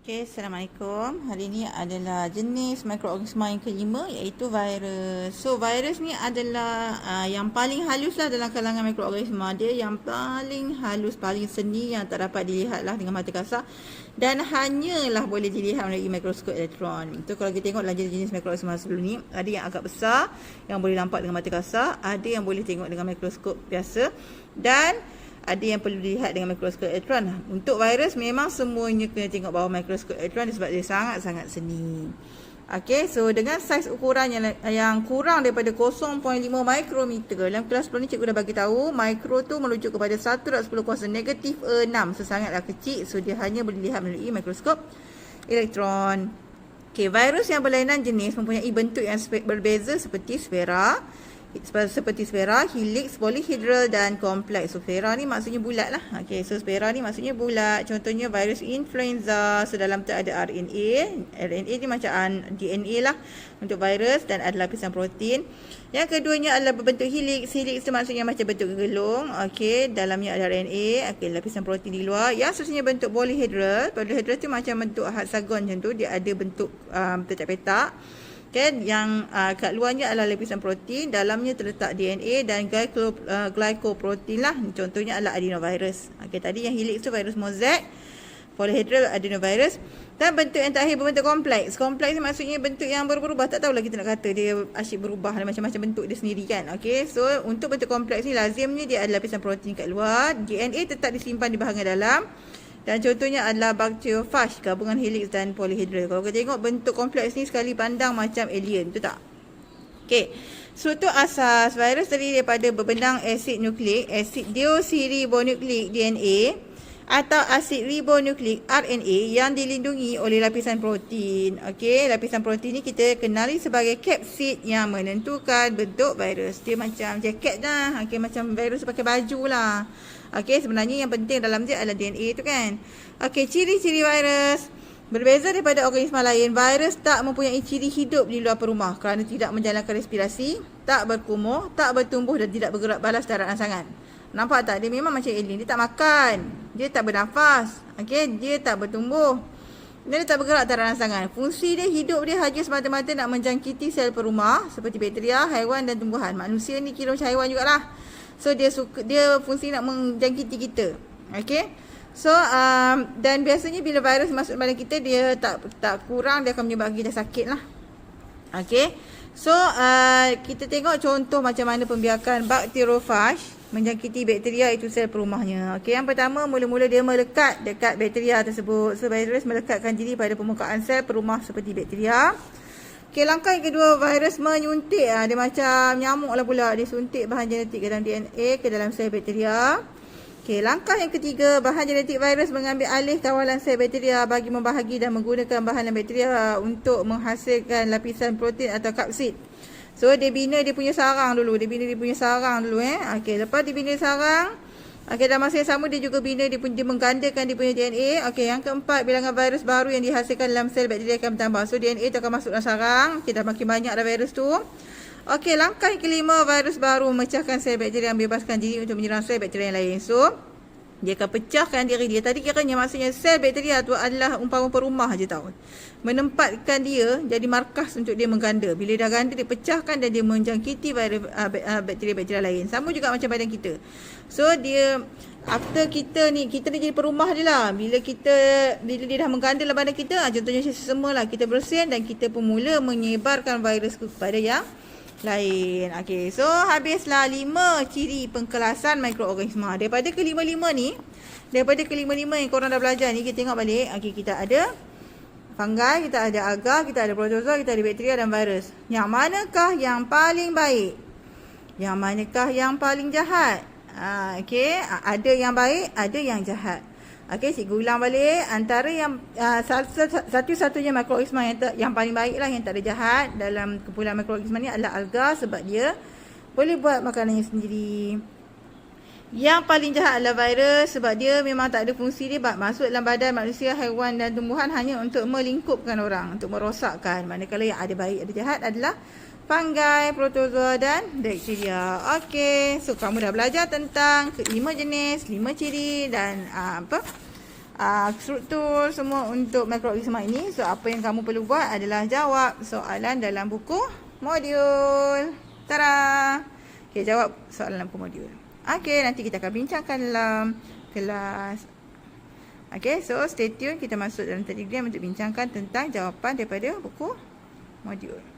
Okay, Assalamualaikum. Hari ini adalah jenis mikroorganisma yang kelima, iaitu virus. So, virus ni adalah yang paling halus lah dalam kalangan mikroorganisma. Dia yang paling halus, paling seni, yang tak dapat dilihat lah dengan mata kasar. Dan hanyalah boleh dilihat melalui mikroskop elektron. Itu kalau kita tengok jenis mikroorganisma sebelum ni, ada yang agak besar, yang boleh nampak dengan mata kasar. Ada yang boleh tengok dengan mikroskop biasa. Dan ada yang perlu dilihat dengan mikroskop elektron. Untuk virus memang semuanya kena tengok bawah mikroskop elektron sebab dia sangat-sangat seni. Okey, so dengan saiz ukuran yang kurang daripada 0.5 mikrometer. Dalam kelas sebelum ni cikgu dah bagi tahu, mikro tu merujuk kepada 10 kuasa negatif 6. So sangatlah kecil. So dia hanya boleh dilihat melalui mikroskop elektron. Okey, virus yang berlainan jenis mempunyai bentuk yang berbeza seperti sfera, helix, polyhedral dan kompleks. So sfera ni maksudnya bulat lah. Okey, so sfera ni maksudnya bulat. Contohnya virus influenza. So dalam tu ada RNA. RNA ni macam DNA lah untuk virus dan ada lapisan protein. Yang keduanya adalah berbentuk helix. Helix tu maksudnya macam bentuk gegelung. Okey, dalamnya ada RNA. Okey, lapisan protein di luar. Yang seterusnya bentuk polyhedral. Polyhedral tu macam bentuk hexagon macam tu. Dia ada bentuk petak-petak. Kan, yang kat luarnya adalah lapisan protein, dalamnya terletak DNA dan glycoprotein lah. Contohnya adalah adenovirus. Okey, tadi yang helix tu virus mosaic, polyhedral adenovirus. Dan bentuk yang terakhir berbentuk kompleks. Kompleks ni maksudnya bentuk yang berubah. Tak tahulah kita nak kata dia asyik berubah, macam-macam bentuk dia sendiri kan. Okey, so untuk bentuk kompleks ni lazimnya dia ada lapisan protein kat luar, DNA tetap disimpan di bahagian dalam. Dan contohnya adalah bacteriophage, gabungan helix dan polyhedral. Kalau kita tengok bentuk kompleks ni sekali pandang macam alien, betul tak? Okey. Struktur asas virus terdiri daripada berbenang asid nukleik, asid deoksiribonukleik DNA atau asid ribonukleik RNA yang dilindungi oleh lapisan protein. Okey, lapisan protein ni kita kenali sebagai kapsid yang menentukan bentuk virus. Dia macam jaket dah. Okey, macam virus pakai baju lah. Okey, sebenarnya yang penting dalam dia adalah DNA tu kan. Okey, ciri-ciri virus. Berbeza daripada organisma lain, virus tak mempunyai ciri hidup di luar perumah kerana tidak menjalankan respirasi, tak berkumuh, tak bertumbuh dan tidak bergerak balas secara rangsangan. Nampak tak? Dia memang macam alien. Dia tak makan. Dia tak bernafas. Okey, dia tak bertumbuh. Dia tak bergerak secara rangsangan. Fungsi dia, hidup dia hanya semata-mata nak menjangkiti sel perumah seperti bakteria, haiwan dan tumbuhan. Manusia ni kira macam haiwan jugalah. So dia fungsi nak menjangkiti kita. Okey. So dan biasanya bila virus masuk badan kita, dia tak kurang, dia akan menyebabkan kita sakit lah. Okey. So kita tengok contoh macam mana pembiakan bacteriophage menjangkiti bakteria itu sel perumahnya. Okey, yang pertama mula-mula dia melekat dekat bakteria tersebut. So virus melekatkan diri pada permukaan sel perumah seperti bakteria. Okey, langkah yang kedua, virus menyuntik. Dia macam nyamuk lah pula. Dia suntik bahan genetik dalam DNA ke dalam sel bakteria. Okey, langkah yang ketiga, bahan genetik virus mengambil alih kawalan sel bakteria bagi membahagi dan menggunakan bahan bakteria untuk menghasilkan lapisan protein atau kapsid. So, dia bina dia punya sarang dulu. Okey, lepas dia bina sarang, okey, dalam masa yang sama dia juga bina dia menggandakan dia punya DNA. Okey, yang keempat, bilangan virus baru yang dihasilkan dalam sel bakteria akan bertambah. So DNA tu akan masuk dalam sarang. Okey, dah makin banyak dah virus tu. Okey, langkah yang kelima, virus baru memecahkan sel bakteria yang bebaskan diri untuk menyerang sel bakteria yang lain. So dia akan pecahkan diri dia. Tadi kiranya maksudnya sel bakteria tu adalah umpama perumah je tau. Menempatkan dia jadi markas untuk dia mengganda. Bila dah ganda, dia pecahkan dan dia menjangkiti bakteria-bakteria lain. Sama juga macam badan kita. So dia after kita ni jadi perumah dia lah. Bila dia dah mengganda dalam badan kita, contohnya sesama lah, kita bersin dan kita pun mula menyebarkan virus kepada yang lain. Okey, so habislah 5 ciri pengkelasan mikroorganisma. Daripada kelima-lima yang korang dah belajar ni, kita tengok balik. Okey, kita ada fungi, kita ada alga, kita ada protozoa, kita ada bakteria dan virus. Yang manakah yang paling baik? Yang manakah yang paling jahat? Okey, ada yang baik, ada yang jahat. Okey, cikgu ulang balik. Antara yang satu-satunya mikroorganisma yang paling baik lah, yang tak ada jahat dalam kumpulan mikroorganisma ni adalah alga, sebab dia boleh buat makanannya sendiri. Yang paling jahat adalah virus, sebab dia memang tak ada fungsi. Dia masuk dalam badan manusia, haiwan dan tumbuhan hanya untuk melingkupkan orang, untuk merosakkan. Manakala yang ada baik, ada jahat adalah fungi, protozoa dan bakteria. Okey, so kamu dah belajar tentang 5 jenis, 5 ciri dan struktur semua untuk mikroorganisma ini. So, apa yang kamu perlu buat adalah jawab soalan dalam buku modul. Tara! Okay, jawab soalan dalam buku modul. Okay, nanti kita akan bincangkan dalam kelas. Okay, so stay tune. Kita masuk dalam Telegram untuk bincangkan tentang jawapan daripada buku modul.